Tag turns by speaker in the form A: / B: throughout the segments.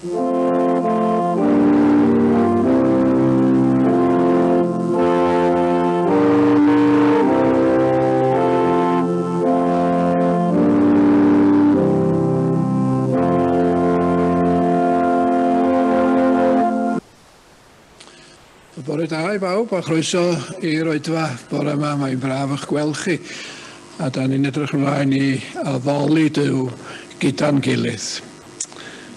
A: Bore da I bawb a chroeso i'r oedfa bore yma, mae'n braf eich gweld chi. A da ni'n edrych ymlaen i addoli Duw gyda'n gilydd.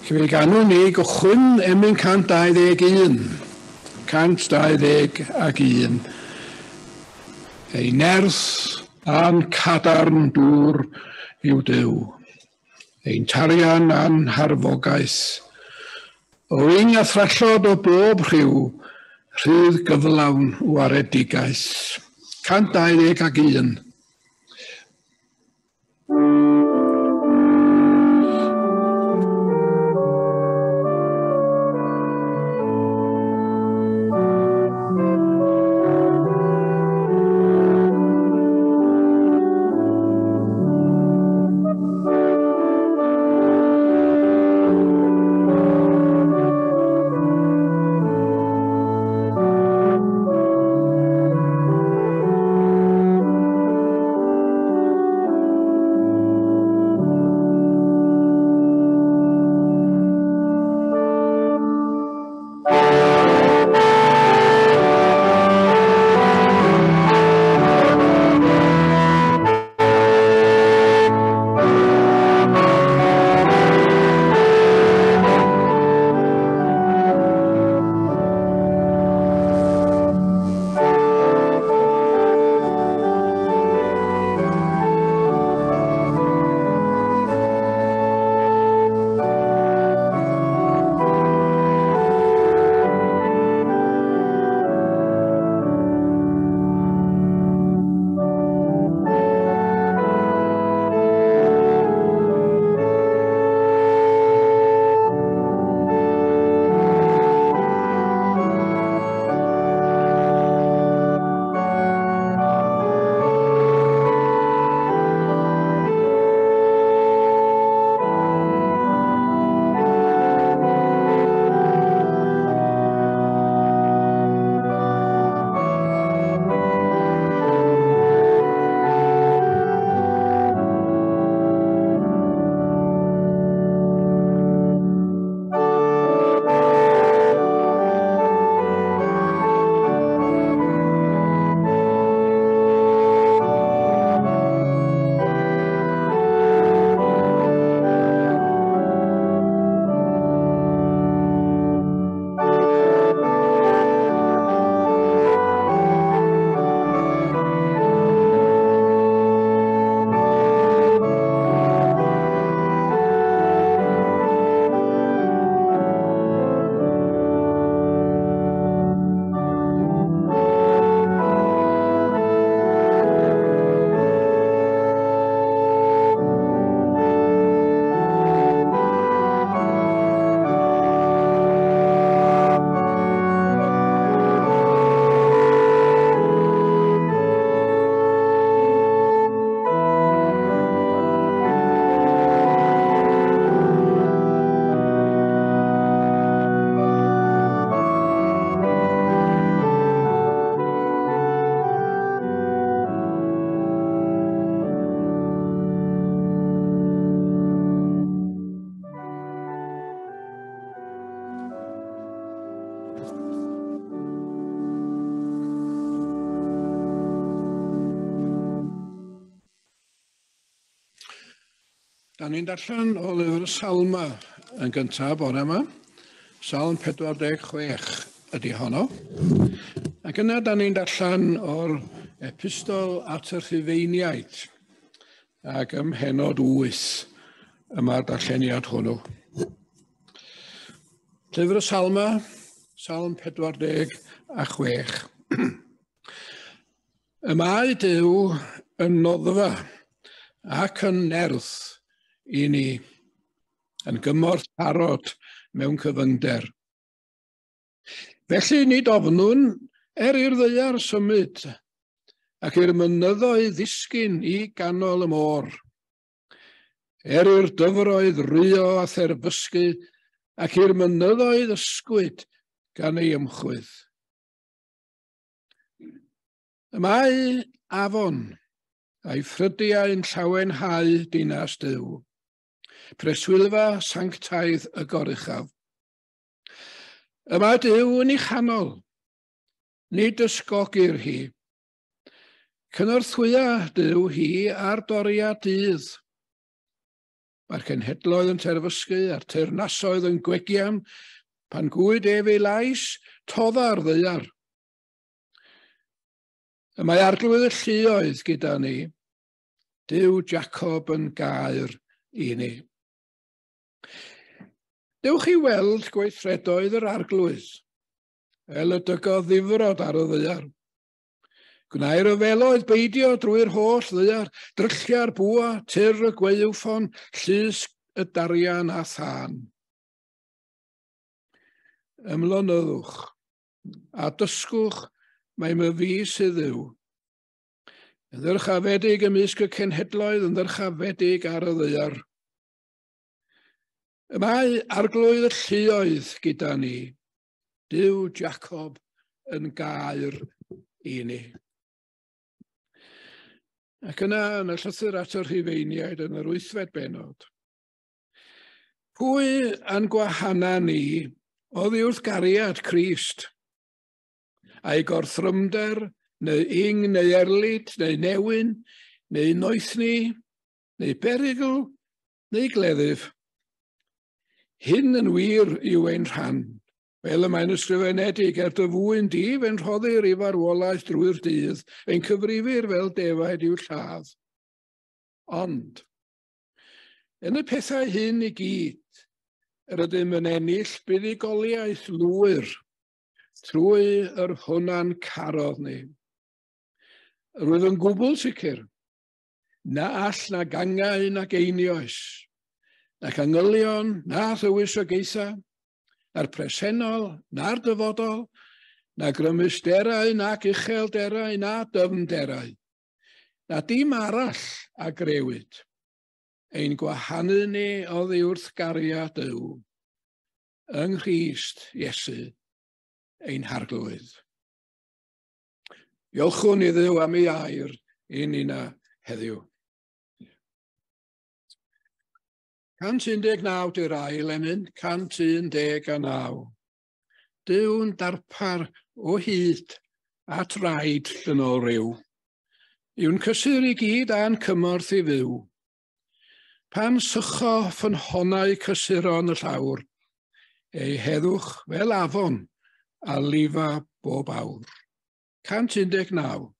A: Felly ganw ni gychwyn emyn 121. 121. Ei nerth a'n cadarn dŵr yw Duw. Ein tarian a'n harfogaeth. O un a thrallod o bob rhyw, rhydd gyflawn waredigaeth. 121. Da ni'n darllen o lyfr Salma yn gyntaf bore yma. Salm 46 ydy honno. Ac yna da ni'n darllen o'r epistol at y Rhufeiniaid ac ymhenod 8 yma'r darlleniad hwnnw. Llyfr y Salma, Salm 46. Y mae Duw yn noddfa ac yn nerth i ni, yn gymorth parod mewn cyfyngder. Felly nid ofnwn i'r ddaear symud, ac i'r mynyddoedd ddisgyn i ganol y môr. I'r dyfroedd rwyo a therbysgu ac i'r mynyddoedd ysgwyd gan ei ymchwyd. Y mae afon a'i ffrydiau'n llawenhau dinas Duw, preswylfa sanctaidd y goruchaf. Y mae Duw yn ei chanol, nid ysgogir hi. Cynorthwya Duw hi ar doriad dydd. Mae'r cenhedloedd yn terfysgu a'r teyrnasoedd yn gwegian pan gwyd ef ei lais todda'r ddaear. Y mae arglwydd y lluoedd gyda ni, Duw Jacob yn gair i ni. Dewch i weld gweithredoedd yr arglwydd, fel y dygodd ddifrod ar y ddaear. Gwnair y feloedd beidio drwy'r holl ddaear, dryllio'r bwa, tyr y gwaywffon, llys y darian a thân. Ymlonyddwch, a dysgwch mae my fi sydd Dduw. Yn ddyrchafedig ymysg y cenhedloedd, yn ddyrchafedig ar y ddaear. Y mae arglwydd y lluoedd gyda ni, Duw Jacob yn gair i ni. Ac yna yn y llythyr at y Rhufeiniaid yn yr 8fed bennod. Pwy yn gwahana ni oddi wrth gariad Crist? A'i gorthrymder, neu ing, neu erlyd, neu newyn, neu noethni, neu berygl, neu gleddyf. Hyn yn wir yw ein rhan, fel y mae'n ysgrifenedig dy fwy'n dif yn rhoddi'r i farwolaeth drwy'r dydd, ein cyfrifir fel defaid i'w lladd. Ond, yn y pethau hyn i gyd, yr ydym yn ennill buddugoliaeth lwyr trwy yr hwnna'n carodd ni. Rwyf yn gwbl sicr, na all na gangau na geinios, na cangylion na thywysogaethau, na'r presennol, na'r dyfodol, na grymusterau, nac uchelderau, na dyfnderau, na dim arall a grewyd. Ein gwahanu ni oddi wrth gariad Duw, yng Nghrist Iesu, ein harglwydd. Diolchwn i Dduw am ei air i'n nina heddiw. 119 di'r ail emyn, 119. Dyw'n darpar o hyd at raid llynol ryw. Yw'n cysur i gyd a'n cymorth i fyw. Pan sycho ffynhonnau cysuron y llawr, ei heddwch fel afon a lifa bob awr. 119.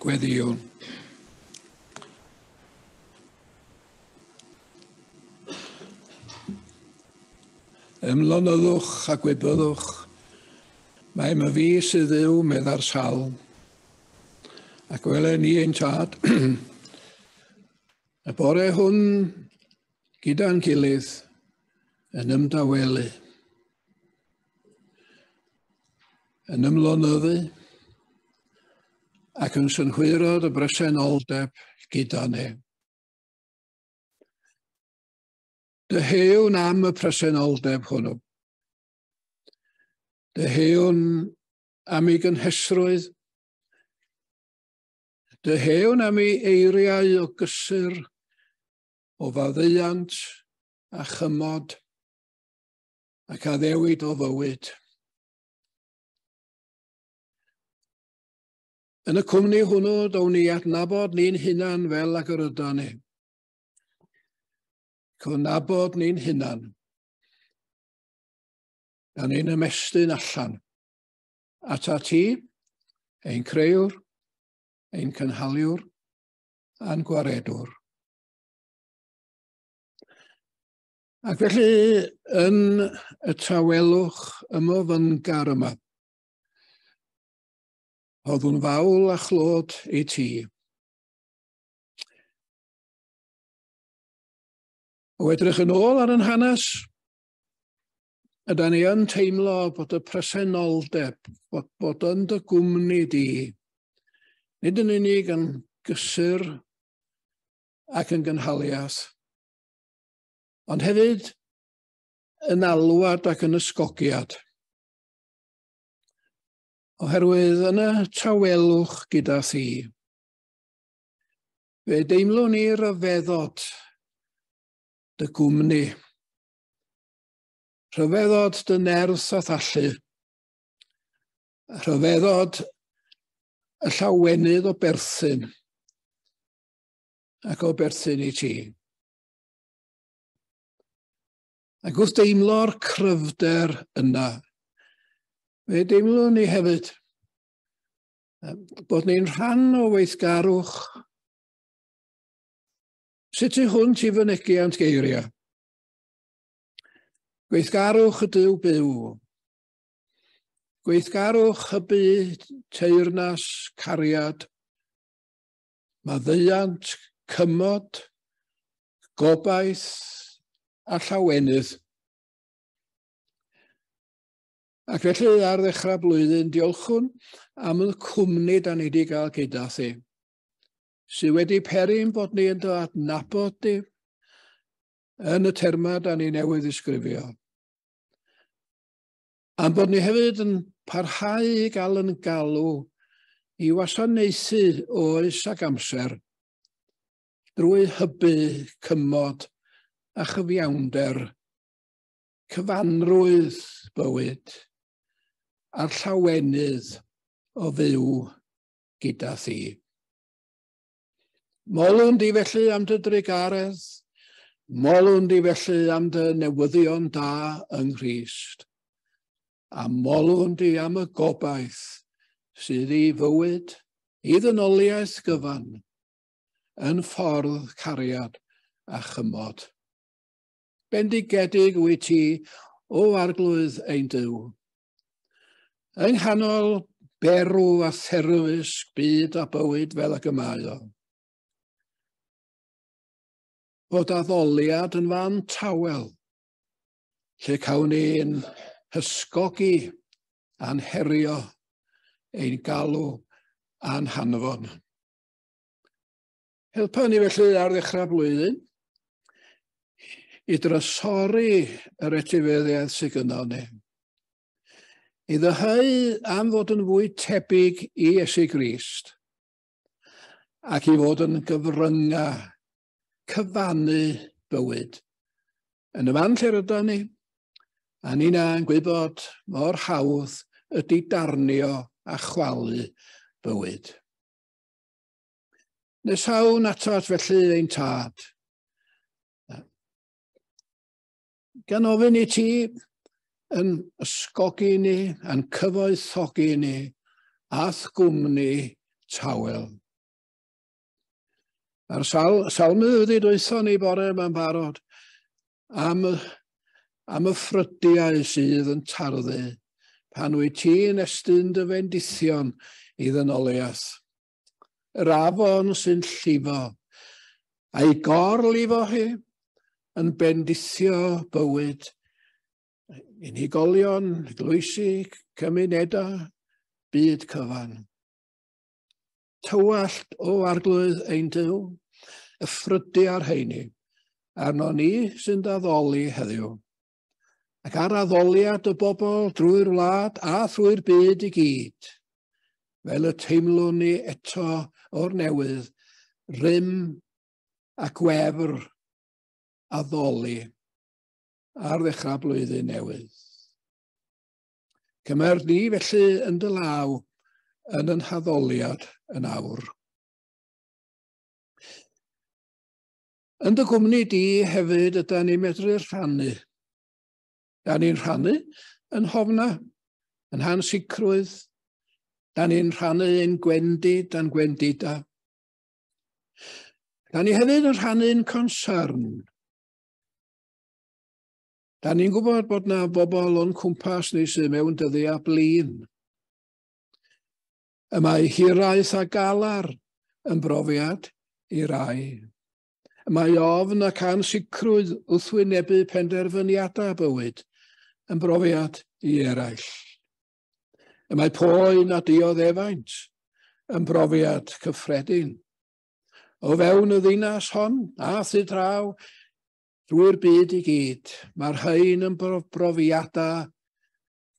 A: Gweddiwn. Ymlonyddwch a gwybyddwch, mae yma fi sydd yw medda'r salm, ac welen ni ein tad, y bore hwn gyda'n gilydd yn ymdawelu, yn ymlonyddu, ac yn synhwyrod y bresenoldeb gyda ni. Dyhewn am y presenoldeb hwnnw. Dyhewn am ei gynhesrwydd. Dyhewn am ei eiriau o gysur, o faddeuant a chymod, ac addewid o fywyd. Yn y cwmni hwnnw, dawn ni adnabod ni'n hunan fel ag yr ydyn ni. Cwnabod ni'n hunan. A ni'n ymestyn allan. Ata ti, ein creuwr, ein cynhaliwr, a'n gwaredwr. Ac felly, yn y tawelwch ymofyngar yma, oddwn fawl a chlod i ti. O edrych yn ôl ar yn hanes, ydyn ni yn teimlo bod y presenoldeb, bod yn dy gwmni di, nid yn unig yn gysur ac yn gynhaliaeth, ond hefyd yn alwad ac yn ysgogiad. Oherwydd yn y tawelwch gyda thi, fe deimlwn ni ryfeddod dy gwmni, rhyfeddod dy nerth a thallu, rhyfeddod y llawenydd o berthyn, ac o berthyn i ti. Ac wrth deimlo'r cryfder yna, fe deimlwn ni hefyd bod ni'n rhan o weithgarwch. Sut yw hwn ti fynegiant geiriau? Gweithgarwch y Duw byw. Gweithgarwch hybu teyrnas cariad, maddeuant, cymod, gobaith a llawenydd. Ac felly ar ddechrau blwyddyn, diolchwn am y cwmni da ni wedi cael gyda thi, sydd wedi perin bod ni yn dy adnabod di yn y terma da ni newydd ddisgrifio. Am bod ni hefyd yn parhau i gael yn galw i wasanaethu oes ac amser drwy hybu cymod a chyfiawnder, cyfanrwydd bywyd a'r llawenydd o fyw gyda thi. Molwn di felly am dy drigaredd, molwn di felly am dy newyddion da yng Nghrist, a molwn di am y gobaith sydd i fywyd, i ddynoliaeth gyfan, yn ffordd cariad a chymod. Bendigedig wyt ti o arglwydd ein Duw. Yng nghanol berw a therwys byd a bywyd fel ag y mae o. Bod addoliad yn fan tawel, lle cawn ni'n hysgogi a'n herio ein galw a'n hanfon. Helpa ni felly ar ddechrau blwyddyn i drysori yr etifeddiaeth sydd gyda ni. I ddyhau am fod yn fwy tebyg i Iesu Grist ac i fod yn gyfrynga, cyfannu bywyd. Yn y fan lle rydyn ni, a ni'n gwybod mor hawdd ydy darnio a chwalu bywyd. Nesawn atat felly ein tad. Gan ofyn i ti yn ysgogi ni, yn cyfoethogi ni, ath gwmni tawel. A'r salmydd wedi dweithio ni bore yma'n barod am y ffrydiau sydd yn tarddu pan wyt ti'n estyn dy fendithion i ddynoliaeth. Yr afon sy'n llifo, a'i gorlifo hi yn bendithio bywyd unigolion, eglwysi, cymunedau, byd cyfan. Tywallt o arglwydd ein Duw, y ffrydiau'r heini, arno ni sy'n addoli heddiw, ac ar addoliad y bobl drwy'r wlad a thrwy'r byd i gyd, fel y teimlwn ni eto o'r newydd, rym a gwefr addoli ar ddechrau blwyddyn newydd. Cymer ni felly yn dy law yn yn haddoliad yn awr. Yn dy gwmni di hefyd ydyn ni'n medru rhannu. Da ni'n rhannu yn hofna, yn hansicrwydd, da ni'n rhannu yn gwendid a'n gwendida. Da ni hefyd yn rhannu'n concern. Da ni'n gwybod bod na bobl o'n cwmpas ni sydd mewn dyddiau blin. Y mae hiraeth a galar yn brofiad i rai. Y mae ofn ac ansicrwydd wrth wynebu penderfyniadau bywyd yn brofiad i eraill. Y mae poen a dioddefaint yn brofiad cyffredin. O fewn y ddinas hon a thu draw drwy'r byd i gyd, mae'r rhain yn brofiadau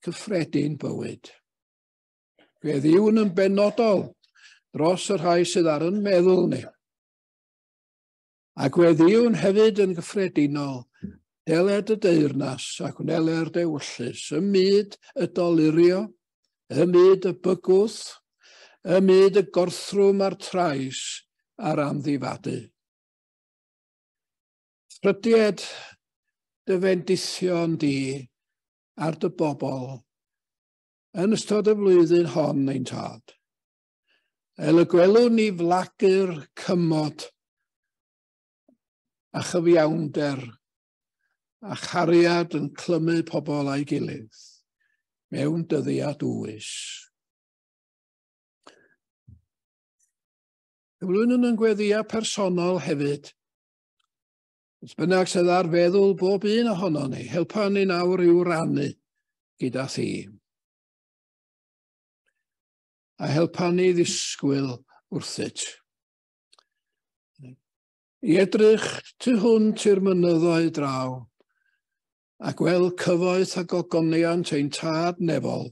A: cyffredin bywyd. Fe ddiwn yn benodol dros y rhai sydd ar yn meddwl ni. Ac fe ddiwn hefyd yn gyffredinol deled y deyrnas ac wneler dewyllus, y myd y dolirio, y myd y bygwth, y myd y gorthrwm a'r trais a'r amddifadu. Ffrydied dy fendithion di ar dy bobl yn ystod y flwyddyn hon ein tad. El y gwelwn ni flagur cymod a chyfiawnder a chariad yn clymu pobl a'i gilydd mewn dyddiau dwys. Cyflwyn yn gweddiau personol hefyd. Os bynnag sydd ar feddwl bob un ohono ni, helpa ni nawr i'w rannu gyda thi. A helpa ni ddisgwyl wrthyt. I edrych tu hwnt i'r mynyddoedd draw, a gweld cyfoeth a gogoniant ein tad nefol,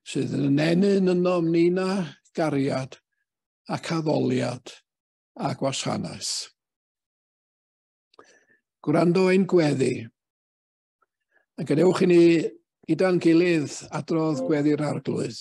A: sydd yn enyn yn omnina gariad ac addoliad a gwasanaeth. Gwrando ein gweddi, a gadewch i ni gyda'n gilydd adrodd gweddi'r arglwydd.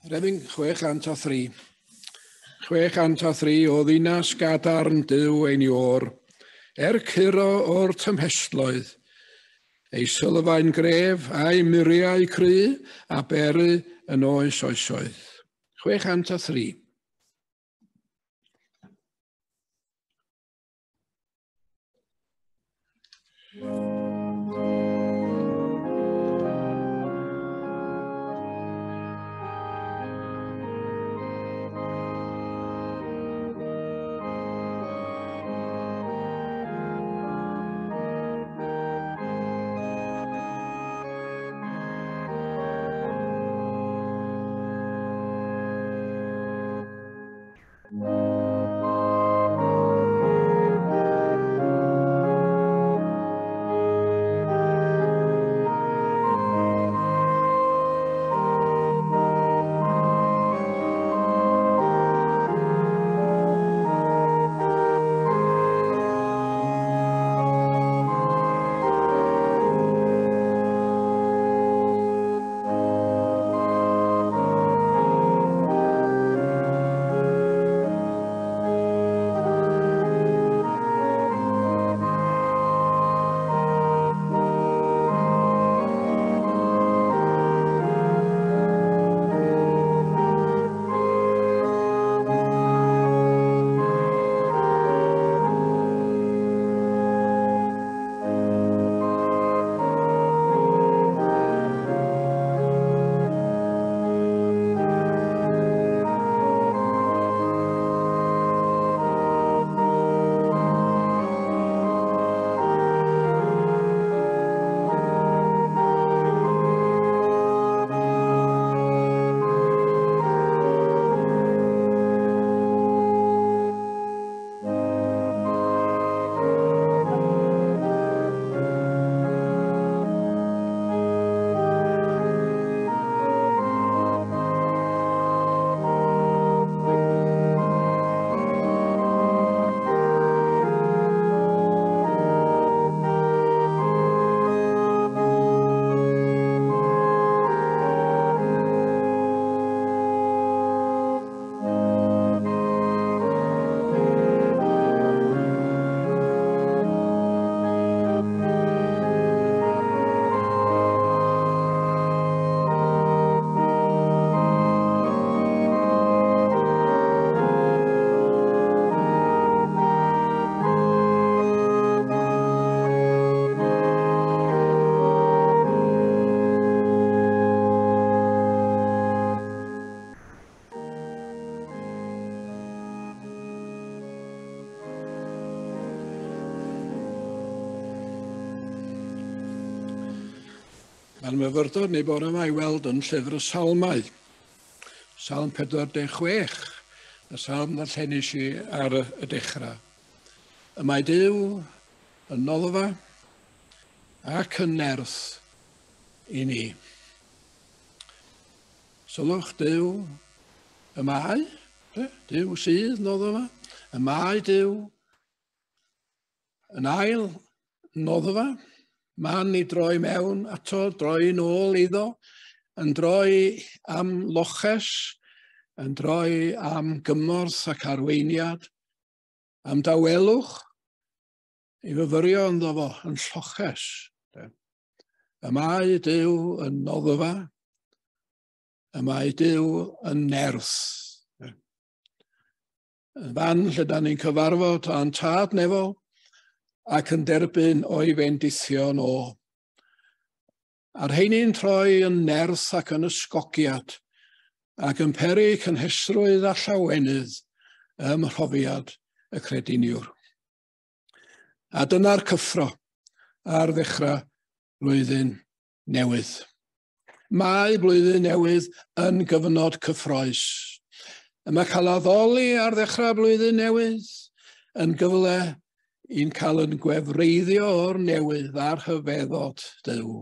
A: Refyn 603. 603 o ddinas gadarn Duw Ionawr, curo o'r tymhesloedd, ei sylfaen gref a'i muriau cry a beru yn oes oesoedd. 603. Mae'n myfyrdod ni bore yma I weld yn llyfr y salmau. Salm 46, y salm ddarllenis I ar y dechrau. Y mae Duw yn noddfa ac yn nerth I ni. Sylwch Duw y mae, Duw sydd noddfa, y mae Duw yn ail noddfa, man I droi mewn ato, droi nôl iddo, yn droi am loches, yn droi am gymorth ac arweiniad, am dawelwch, I fyfyrio ynddo fo yn lloches. Y mae Duw yn noddfa, y mae Duw yn nerth. Yn fan lle da ni'n cyfarfod a'n tad nefo, ac yn derbyn o'i fendithion o. A'r heini'n troi yn nerth ac yn ysgogiad, ac yn peri cynhesrwydd a llawenydd ym mhrofiad y crediniwr. A dyna'r cyffro ar ddechrau blwyddyn newydd. Mae blwyddyn newydd yn gyfnod cyffroes. Y mae cael addoli ar ddechrau blwyddyn newydd yn gyfle i'n cael yn gwefreiddio o'r newydd a'r hyfeddod Duw,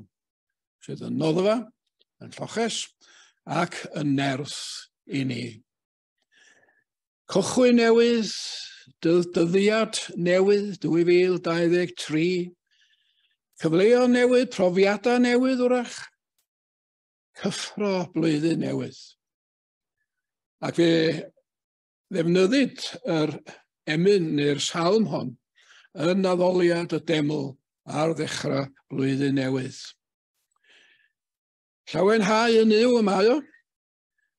A: sydd yn noddfa, yn lloches, ac yn nerth I ni. Cychwyn newydd, dyddiad newydd, 2023, cyfleoedd newydd, profiadau newydd wrach, cyffro blwyddyn newydd. Ac fe ddefnyddid yr emyn neu'r salm hon yn addoliad y deml ar ddechrau blwyddyn newydd. Llawenhau yn yw y mae o,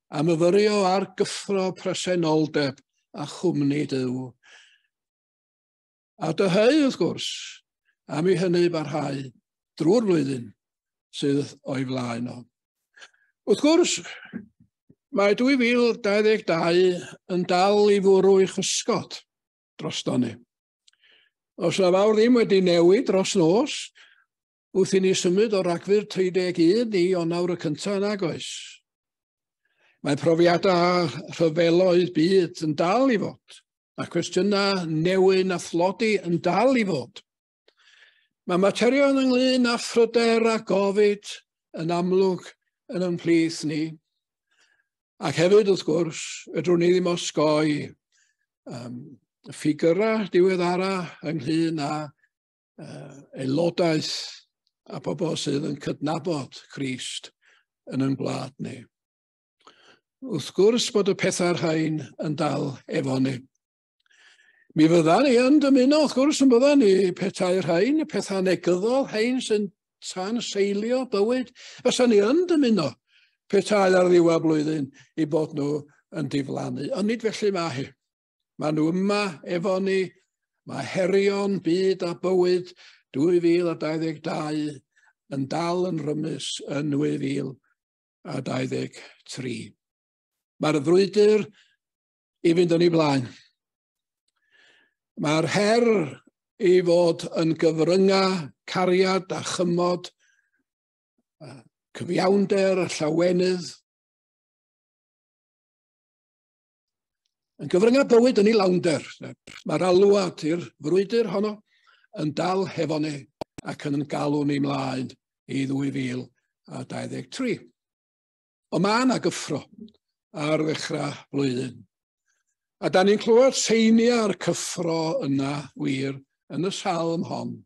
A: a myfyrio ar gyffro presenoldeb a chwmni Duw. A dyheu wrth gwrs, am i hynny barhau drwy'r blwyddyn sydd o'i flaen o. Wrth gwrs, mae 2022 yn dal i fwrw i chysgod drosto ni. Os na fawr ddim wedi newid dros nos, wrth i ni symud o Ragfyr 31 i Ionawr y cyntaf nag oes. Mae profiadau rhyfeloedd byd yn dal i fod, a cwestiynau newyn a thlodi yn dal i fod. Mae materion ynglyn â phryder a gofid yn amlwg yn ein plith ni. Ac hefyd, wrth gwrs, ydwn ni ddim osgoi ffigurau diweddara ynglyn â aelodaeth a bobl sydd yn cydnabod Crist yn ein gwlad ni. Wrth gwrs bod y pethau'r rhain yn dal efo ni. Mi fydda ni yn dymuno, wrth gwrs yn bydda ni pethau'r rhain, y pethau negyddol, rhain sy'n tan seilio bywyd, fysa ni yn dymuno pethau ar ddiwedd blwyddyn i bod nhw yn diflannu. Ond nid felly mae hi. Mae nhw yma efo ni, mae herion byd a bywyd 2022 yn dal yn rymus yn 2023. Mae'r frwydr i fynd yn ei blaen. Mae'r her i fod yn gyfrynga cariad a chymod, cyfiawnder a llawenydd, yn gyfrynga bywyd yn ei lawnder. Mae'r alwad i'r frwydr honno yn dal hefo ni ac yn galw ni mlaen i 2023. Ond mae yna gyffro ar ddechrau blwyddyn. A da ni'n clywed seiniau'r cyffro yna wir yn y salm hon.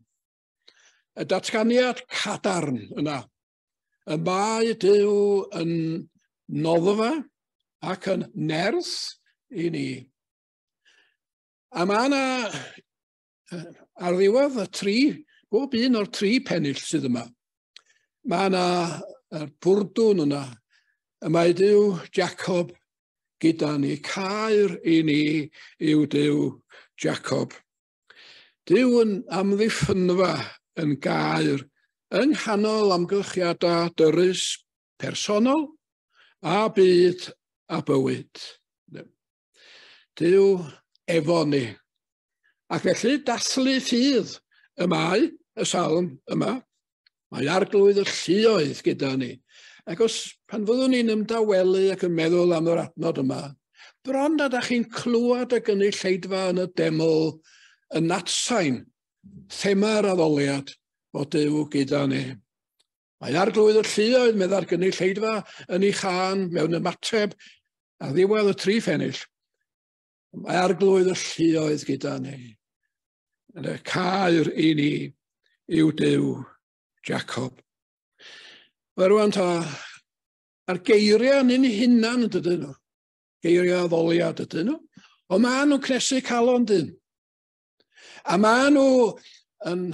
A: Y datganiad cadarn yna. Y mae Duw yn noddfa ac yn nerth i ni. A mae yna ar ddiwedd bob un o'r 3 pennill sydd yma. Mae yna bwrdwn yna. Y mae Duw Jacob gyda ni, caer i ni yw Duw Jacob. Duw yn amddiffynfa yn gair yng nghanol amgylchiadau dyrys personol a byd a bywyd. Duw efo ni. Ac felly dathlu ffydd y mae y salm yma. Mae arglwydd y lluoedd gyda ni. Ac os pan fyddwn ni'n ymdawelu ac yn meddwl am yr adnod yma, bron nad ydych chi'n clywed y gynulleidfa yn y deml yn atsain thema'r addoliad o Duw gyda ni. Mae arglwydd y lluoedd medda'r gynulleidfa yn ei chan mewn ymateb ar ddiwedd y 3 phennill. Mae arglwydd y lluoedd gyda ni. Y caer i ni yw Duw Jacob. Mae rwan a'r geiriau yn un hunan yn dydyn nhw. Geiriau addoliad ydyn nhw. Ond mae nhw'n cnesu calon dyn. A mae nhw yn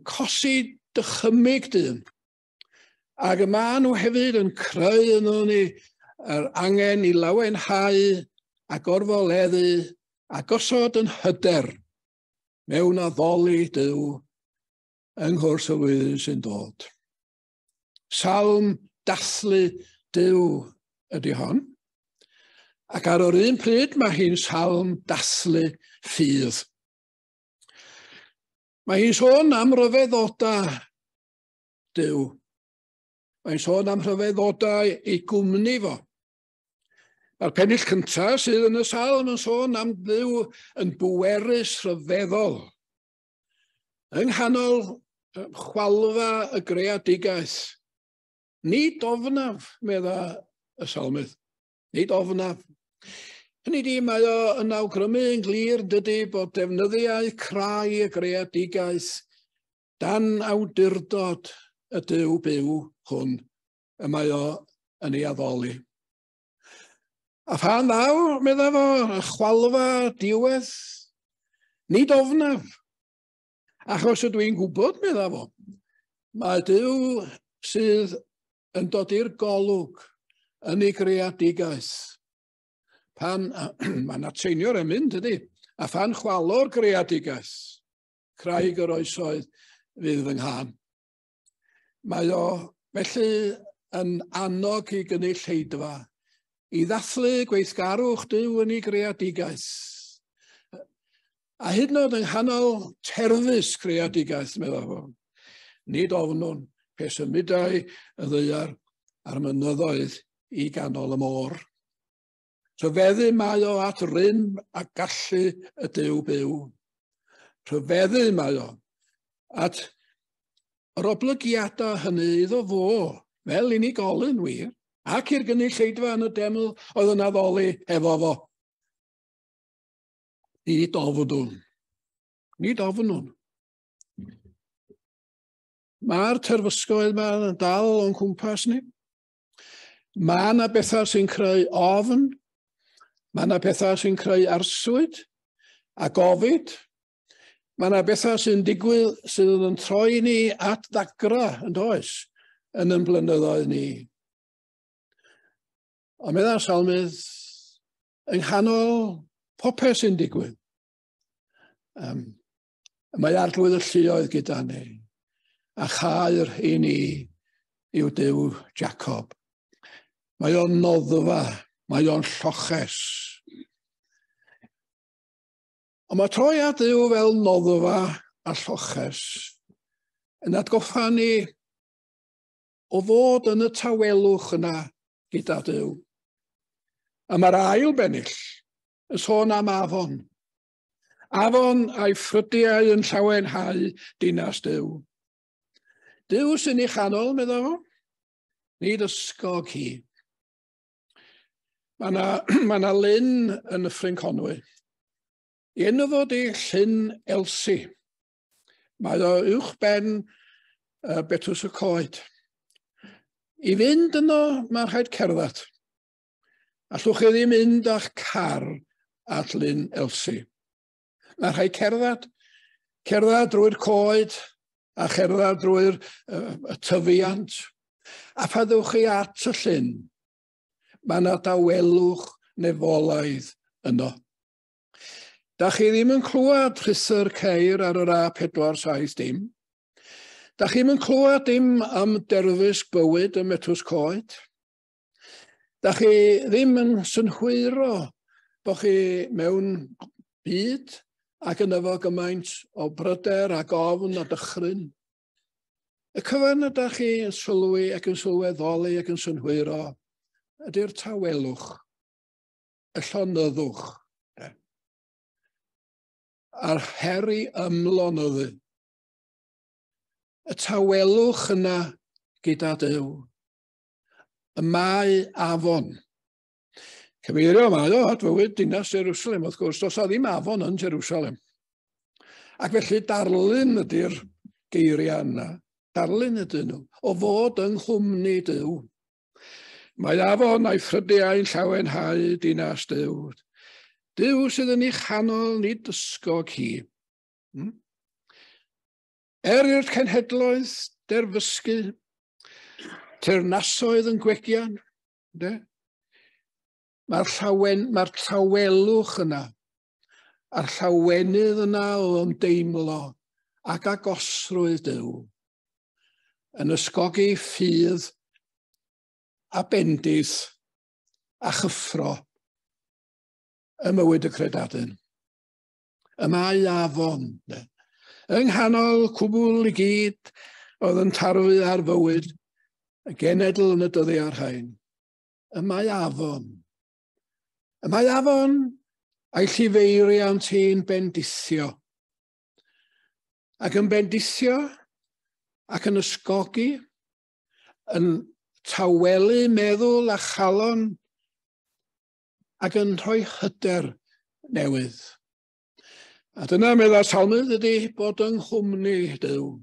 A: cosi dychymyg dyn. Ac mae nhw hefyd yn creu yn ni yr angen i lawenhau a gorfoleddu a gosod yn hyder mewn addoli Duw yng nghwrs y flwyddyn sy'n dod. Salm dathlu Duw ydy hon. Ac ar yr un pryd mae hi'n salm dathlu ffydd. Mae hi'n sôn am ryfeddodau Duw. Mae'n sôn am rhyfeddodau ei gwmni fo. Mae'r pennill cyntaf sydd yn y salm yn sôn am Dduw yn bwerus rhyfeddol. Yng nghanol chwalfa y greadigaeth. Nid ofnaf, medda y salmydd. Nid ofnaf. Hynny di, mae o yn awgrymu yn glir dydy bod defnyddiau crai y greadigaeth dan awdurdod y Duw byw hwn. Y mae o yn ei addoli. A phan ddaw, medda fo, y chwalfa diwedd, nid ofnaf. Achos ydw i'n gwybod, medda fo, mae Duw sydd yn dod i'r golwg yn ei greadigaeth. Pan, mae yna teinio'r emyn, dydy, a phan chwalo'r greadigaeth, craig yr oesoedd fydd fy nghan. Mae o felly yn annog i gynulleidfa i ddathlu gweithgarwch Duw yn ei greadigaeth. A hyd yn oed yng nghanol terfus creadigaeth, medda fo. Nid ofnwn pe symudau y ddaear a'r mynyddoedd i ganol y môr. Rhyfeddu mae o at rym a gallu y Duw byw. Rhyfeddu mae o at yr oblygiadau hynny iddo fo, fel unigolyn wir, ac i'r gynulleidfa yn y deml oedd yn addoli efo fo. Nid ofnwn. Nid ofnwn. Mae'r terfysgoedd yma yn dal o'n cwmpas ni. Mae yna bethau sy'n creu ofn. Mae yna bethau sy'n creu arswyd a gofid. Mae yna bethau sy'n digwydd sydd yn troi ni at ddagra yn does yn ein blynyddoedd ni. Ond medda'r salmydd yng nghanol popeth sy'n digwydd. Mae arglwydd y lluoedd gyda ni, a chair i ni yw Duw Jacob. Mae o'n noddfa, mae o'n lloches. Ond mae troi at Duw fel noddfa a lloches yn atgoffa ni o fod yn y tawelwch yna gyda Duw. A mae'r ail bennill yn sôn am afon. Afon a'i ffrydiau yn llawenhau dinas Duw. Duw sy'n ei chanol, medda fo, nid ysgog hi. Mae yna lyn yn y Ffryn Conwy. I enw fod ei llyn Elsi. Mae o uwch ben Betws y Coed. I fynd yno, mae'n rhaid cerdded. Allwch chi ddim mynd a'ch car at lyn Elsi. Mae'n rhaid cerdded drwy'r coed a cerdded drwy'r tyfiant. A phaddwch chi at y llyn, mae yna dawelwch nefolaidd yno. Da chi ddim yn clywed rhysor ceir ar yr A470. Da chi ddim yn clywed dim am derfys bywyd ym Metws Coed. Da chi ddim yn synhwyro bod chi mewn byd ac yn efo gymaint o bryder ac ofn a dychryn. Y cyfan ydych chi yn sylwi ac yn sylweddoli ac yn synhwyro ydy'r tawelwch, y llonyddwch, a'r heri ymlonyddu. Y tawelwch yna gyda Duw. Y mae afon. Cyfeirio mae o at fywyd dinas Jerusalem, wrth gwrs, does o ddim afon yn Jerusalem. Ac felly darlun ydy'r geiriau yna. Darlun ydyn nhw, o fod yng nghwmni Duw. Mae afon a'i ffrydiau'n llawenhau dinas Duw. Duw sydd yn ei chanol nid ysgog hi. I'r cenhedloedd derfysgu, teyrnasoedd yn gwegian, mae'r llawelwch yna, a'r llawenydd yna o'n deimlo ac agosrwydd Duw yn ysgogi ffydd a bendith a chyffro y mywyd y credadyn. Y mae afon, yng nghanol cwbl i gyd oedd yn tarfu ar fywyd, y genedl yn y dyddiau'r rhain. Y mae afon. Y mae afon a'i llifeiriant hi'n bendithio. Ac yn bendithio ac yn ysgogi, yn tawelu meddwl a chalon ac yn rhoi hyder newydd. A dyna meddwl salmydd ydy bod yng nghwmni Duw.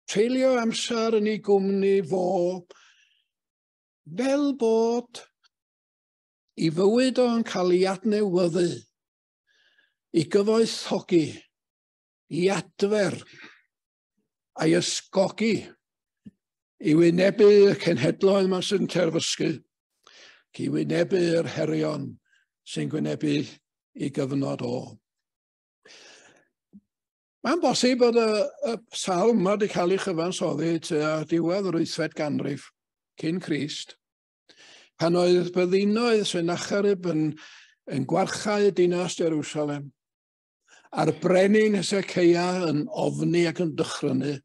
A: Treulio amser yn ei gwmni fo fel bod I fywyd o'n cael ei adnewyddu, I gyfoethogi, I adfer, a'i ysgogi, I wynebu y cenhedloedd yma sy'n terfysgu, I wynebu'r herion sy'n gwynebu I gyfnod o. Mae'n bosib bod y salm yma wedi cael ei chyfansoddi tua diwedd yr 8fed ganrif cyn Crist, pan oedd byddinoedd Sennacherib yn gwarchau y dinas Jerusalem, a'r brenin Hesecia yn ofni ac yn dychrynnu,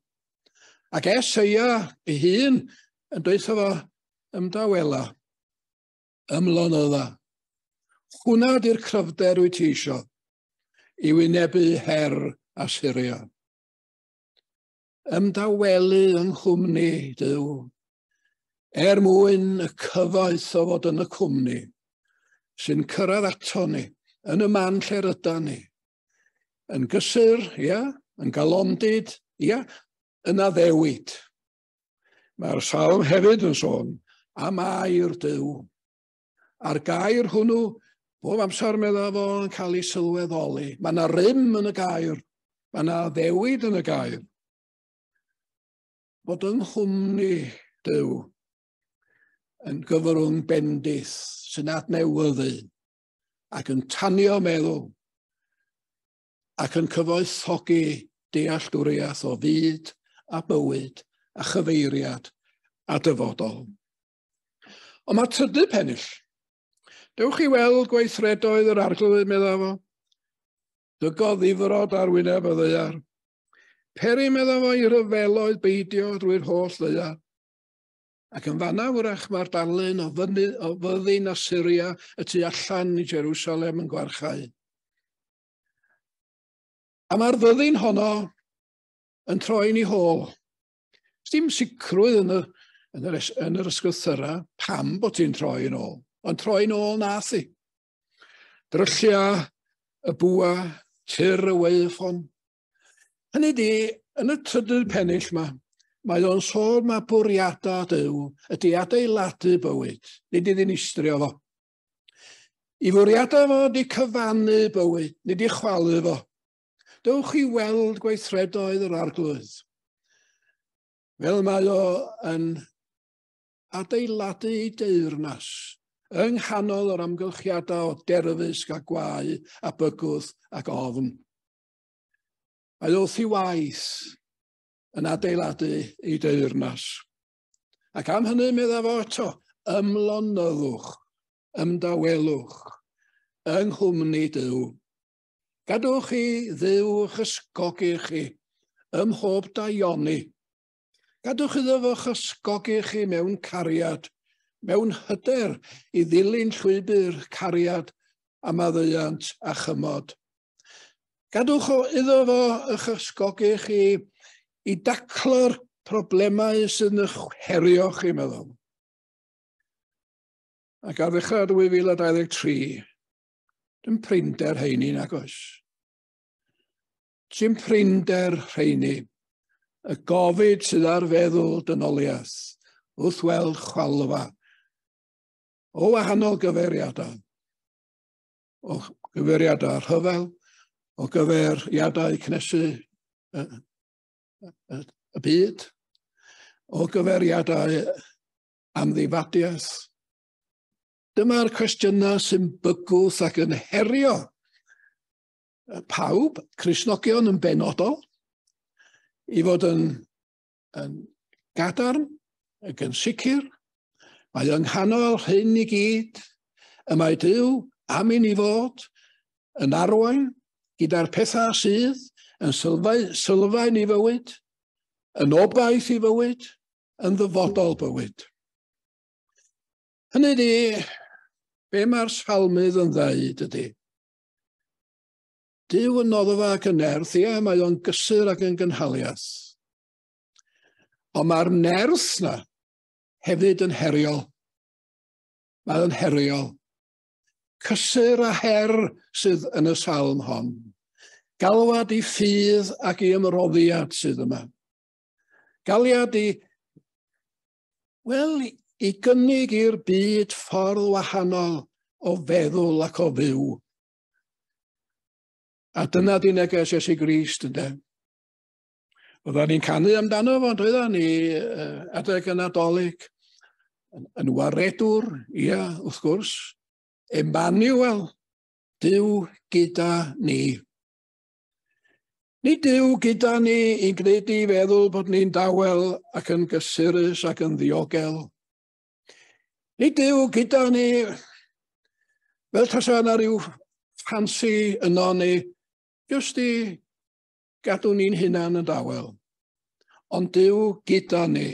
A: ac Eseia ei hun yn dweutho fo ymdawela, ymlonydda. Hwna di'r cryfder wyt ti isio I wynebu her Assyria. Ymdawelu yng nghwmni Duw, mwyn y cyfoeth o fod yn y cwmni sy'n cyrraedd ato ni, yn y man lle rydan ni, yn gysur, yn galondid, yn addewid. Mae'r salm hefyd yn sôn am air Duw. A'r gair hwnnw, bob amser meddwl fo'n cael ei sylweddoli. Mae yna rym yn y gair, mae yna addewid yn y gair. Bod yng nghwmni Duw yn gyfrwng bendith sy'n adnewyddu ac yn tanio meddwl ac yn cyfoethogi dealltwriaeth o fyd a bywyd a chyfeiriad a dyfodol. Ond mae trydydd pennill. Dewch I weld gweithredoedd yr arglwydd meddwl fo. Dygodd ddifrod ar wyneb y ddaear. Peri meddwl fo I ryfeloedd beidio drwy'r holl ddaear. Ac yn fanna wrach mae'r darlun o fyddin Assyria y tu allan I Jerusalem yn gwarchau. A mae'r fyddin honno yn troi'n I hôl. Dim sicrwydd yn yr ysgrythyra pam bod ti'n troi'n ôl, ond troi'n ôl nath I. Dryllia y bwa, tir y weifon. Hynny di, yn y trydydd pennill mae o'n sôn mae bwriadau Duw ydi adeiladu bywyd, nid I ddinistrio fo. I fwriadau fo di cyfannu bywyd, nid I chwalu fo. Dewch I weld gweithredoedd yr arglwydd. Fel mae o yn adeiladu I deyrnas, yng nghanol yr amgylchiadau o derfysg a gwau, a bygwth ac ofn. Mae wrth I waith yn adeiladu I deyrnas. Ac am hynny meddwl fo eto, ymlonyddwch, ymdawelwch, yng nghwmni Duw. Gadwch I Dduw eich ysgogi chi ym mhob daioni. Gadwch iddo fo'ch ysgogi chi mewn cariad, mewn hyder I ddilyn llwybr cariad a maddeuant a chymod. Gadwch iddo fo eich ysgogi chi I daclo'r problemau sy'n eich herio chi meddwl. Ac ar ddechrau 2023, dim prinder heini nag oes. Dim prinder rheini, y gofid sydd ar feddwl dynoliaeth, wrth weld chwalfa, o wahanol gyfeiriadau, o gyfeiriadau rhyfel, o gyfeiriadau cnesu y byd, o gyfeiriadau amddifadiaeth. Dyma'r cwestiynau sy'n bygwth ac yn herio pawb, Cristnogion yn benodol, I fod yn gadarn ac yn sicr. Mae yng nghanol hyn I gyd, y mae Duw am I ni fod yn arwain gyda'r pethau sydd yn sylfaen I fywyd, yn obaith I fywyd, yn ddyfodol bywyd. Hynny di, be mae'r salmydd yn ddeud ydy. Duw yn noddfa ac yn nerth, mae o'n gysur ac yn gynhaliaeth. Ond mae'r nerth na hefyd yn heriol. Mae o'n heriol. Cysur a her sydd yn y salm hon. Galwad I ffydd ac I ymroddiad sydd yma. Galiad I gynnig i'r byd ffordd wahanol o feddwl ac o fyw. A dyna di neges Iesu Grist, ynde. Oeddan ni'n canu amdano fo, doeddan ni adeg y Nadolig, yn waredwr, ia, wrth gwrs, Emmanuel, Duw gyda ni. Ni Duw gyda ni i'n gwneud i feddwl bod ni'n dawel ac yn gysurus ac yn ddiogel. Ni Duw gyda ni, fel tasa yna rhyw ffansi yno ni, jyst i gadw ni'n hunan yn dawel. Ond Duw gyda ni.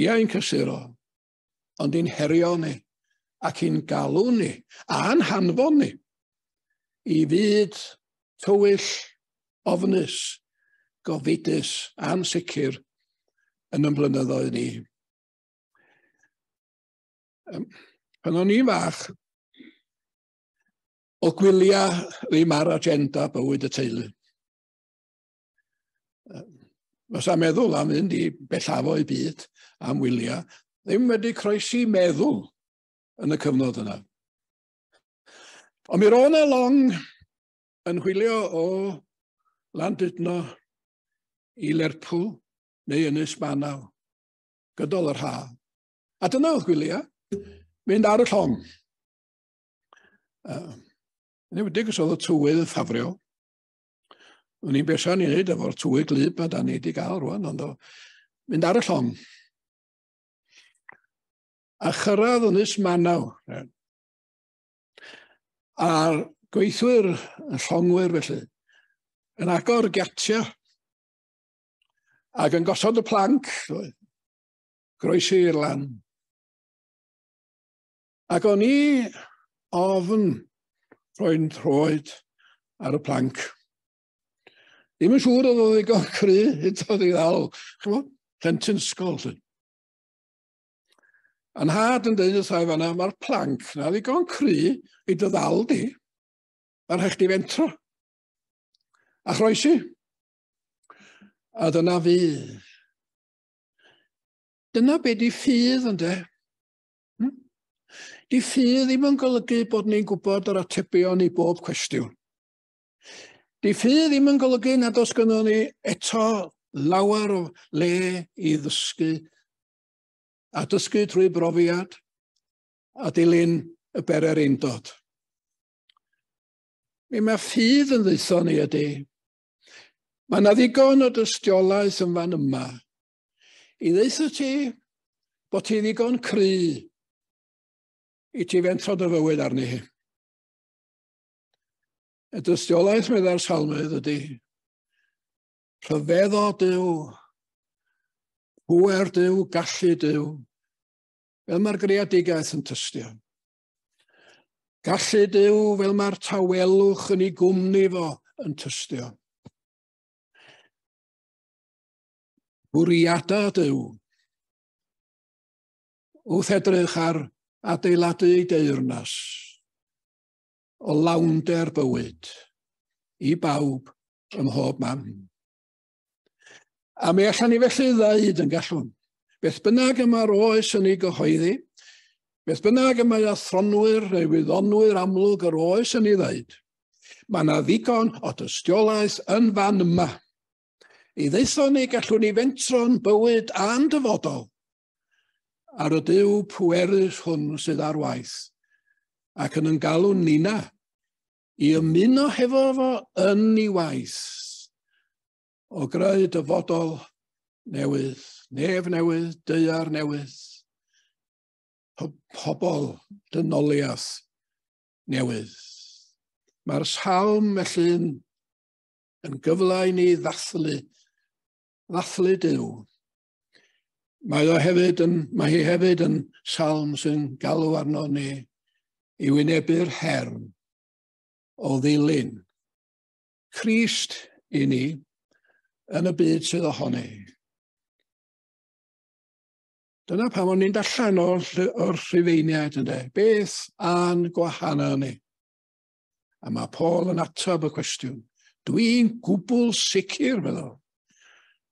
A: Ia i'n cysuro, ond i'n herio ni ac i'n galw ni a'n hanfon ni i fyd tywyll, ofnus, gofidus a'n sicr yn ymblynyddoedd ni. Pan o'n i'n fach, o gwylia ddim ar agenda bywyd y teulu. Fysa meddwl am fynd i bellafo i byd am wylia, ddim wedi croesi meddwl yn y cyfnod yna. Ond mi ro'n e long yn chwilio o Landudno i Lerpwl neu Ynys Manaw, gydol yr haf. A dyna oedd gwylia, mynd ar y llong. Yn ewedig os oedd y tywydd yn ffafrio. O'n i'n besan i wneud efo'r tywydd glyb a da ni wedi gael rwan, ond o mynd ar y llong. A chyrraedd Ynys Manaw. A'r gweithwyr, y llongwyr felly, yn agor giatia ac yn gosod y planc, groesi i'r lan. Ac o'n i ofn rhoi'n troed ar y planc. Ddim yn siŵr oedd o ddigon cry, hyd oedd i ddal, chymod, plentyn ysgol. A'n had yn dweud wrthai fanna, mae'r planc na ddigon cry i dy ddal di. Mae'n rhaid chdi fentro. A chroesi. A dyna fi. Dyna be di ffydd, ynde? Di ffydd ddim yn golygu bod ni'n gwybod yr atebion i bob cwestiwn. Di ffydd ddim yn golygu nad os gynno ni eto lawer o le i ddysgu, a dysgu trwy brofiad, a dilyn y berer undod. Mae ffydd yn ddeitho ni ydy. Mae yna ddigon o dystiolaeth yn fan yma i ddeitho ti bod ti ddigon cry i ti fentro dy fywyd arni hi. Y dystiolaeth medda'r salmydd ydy rhyfeddo Duw, pŵer Duw, gallu Duw, fel mae'r greadigaeth yn tystio. Gallu Duw fel mae'r tawelwch yn ei gwmni fo yn tystio. Bwriadau Duw, wrth edrych ar adeiladu deyrnas o lawnder bywyd i bawb ym mhob man. A mi allan ni felly ddeud yn gallwn, beth bynnag y mae'r oes yn ei gyhoeddi, beth bynnag y mae athronwyr neu wyddonwyr amlwg yr oes yn ei ddeud, mae yna ddigon o dystiolaeth yn fan yma i ddeitho ni gallwn ni fentro'n bywyd a'n dyfodol ar y Duw pwerus hwn sydd ar waith ac yn galw nina i ymuno hefo fo yn ei waith o greu dyfodol newydd, nef newydd, daear newydd, pobol dynoliaeth newydd. Mae'r salm felly yn gyfle i ni ddathlu Duw. Mae hi hefyd yn salm sy'n galw arno ni i wynebu'r herm o ddilyn Crist i ni yn y byd sydd ohoni. Dyna pam o'n i'n darllen o'r Rhufeiniaid ynde. Beth a'n gwahanol ni? A mae Paul yn atab y cwestiwn. Dwi'n gwbl sicr meddwl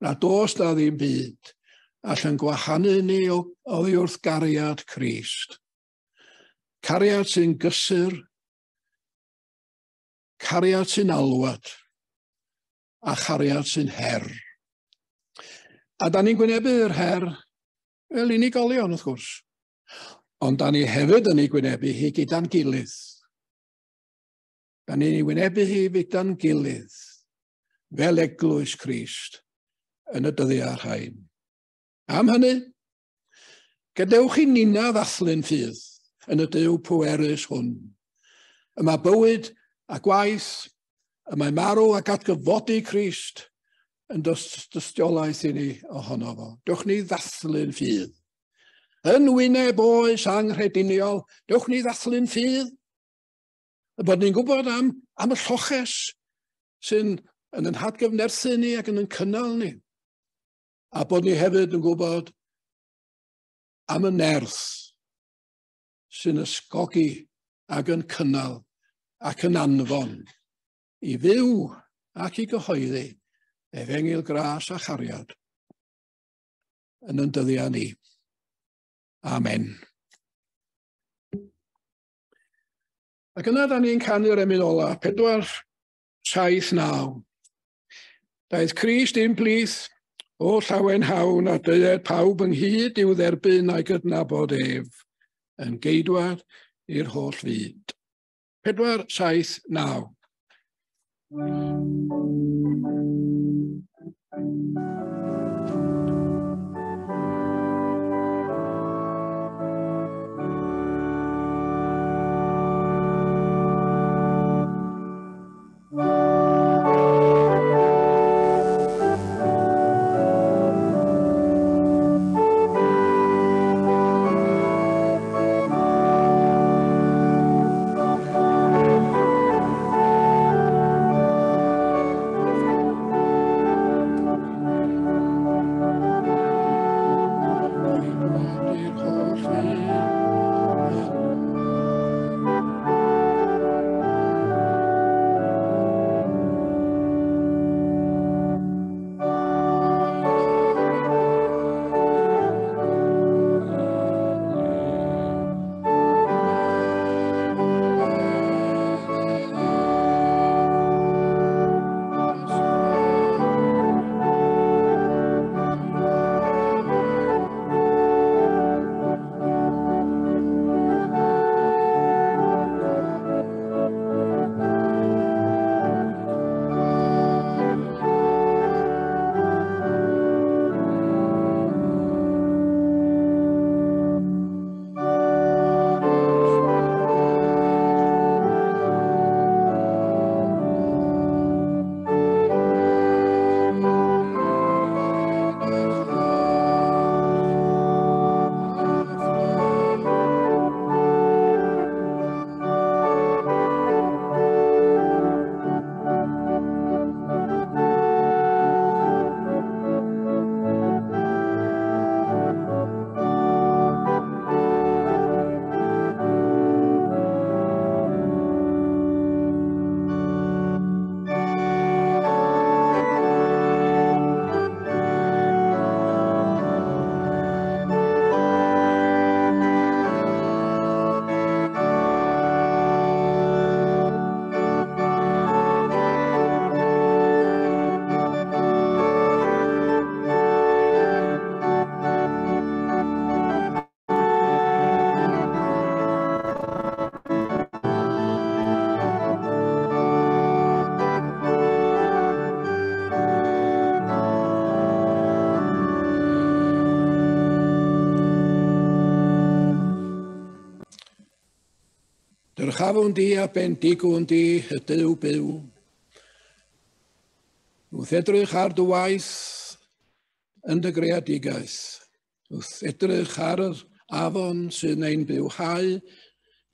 A: na dos na ddim byd allan gwahanu ni oddi wrth gariad Crist. Cariad sy'n gysur, cariad sy'n alwad, a chariad sy'n her. A da ni'n gwynebu'r her, fel unigolion wrth gwrs. Ond da ni hefyd yn ei gwynebu hi gyda'n gilydd. Da ni'n ei wynebu hi gyda'n gilydd, fel Eglwys Crist yn y dyddiau rhain. Am hynny, gadewch i nina ddathlu'n ffydd yn y Duw pwerus hwn. Yma bywyd a gwaith, y mae marw ac atgyfodi Crist yn dystiolaeth i ni ohono fo. Dewch ni ddathlu'n ffydd. Yn wyneb oes anghrediniol, dewch ni ddathlu'n ffydd. Y bod ni'n gwybod am y lloches sy'n yn hadgyfnerthu ni ac yn cynnal ni. A bod ni hefyd yn gwybod am y nerth sy'n ysgogi ac yn cynnal ac yn anfon i fyw ac i gyhoeddi efengyl gras a chariad yn dyddiau ni. Amen. Ac yna da ni'n canu'r emyn ola, 4:7-9. Daeth Crist un plith o llawen hawn a deued pawb ynghyd i'w dderbyn a'i gydnabod ef, yn geidwad i'r holl fyd. 4:7-9. Dyrchafwn di a bendigwn di y Duw byw. Wrth edrych ar dy waith yn dy greadigaeth. Wrth edrych ar yr afon sy'n ein bywhau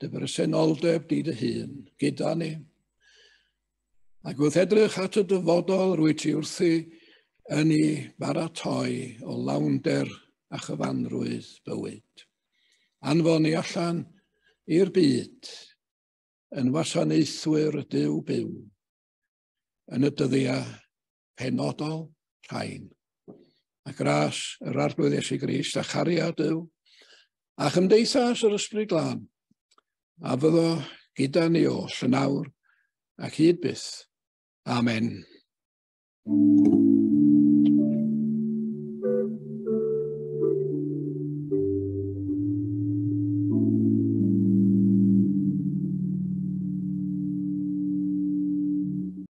A: dy bresenoldeb di dy hun gyda ni. Ac wrth edrych at y dyfodol rwy ti wrthi yn ei baratoi o lawnder a chyfanrwydd bywyd. Anfon ni allan i'r byd yn wasanaethwyr y Duw byw yn y dyddiau penodol rhain. A gras yr arglwydd Iesu Grist a chariad Duw a chymdeithas yr Ysbryd Glân a fyddo gyda ni o llynawr ac hyd byth. Amen.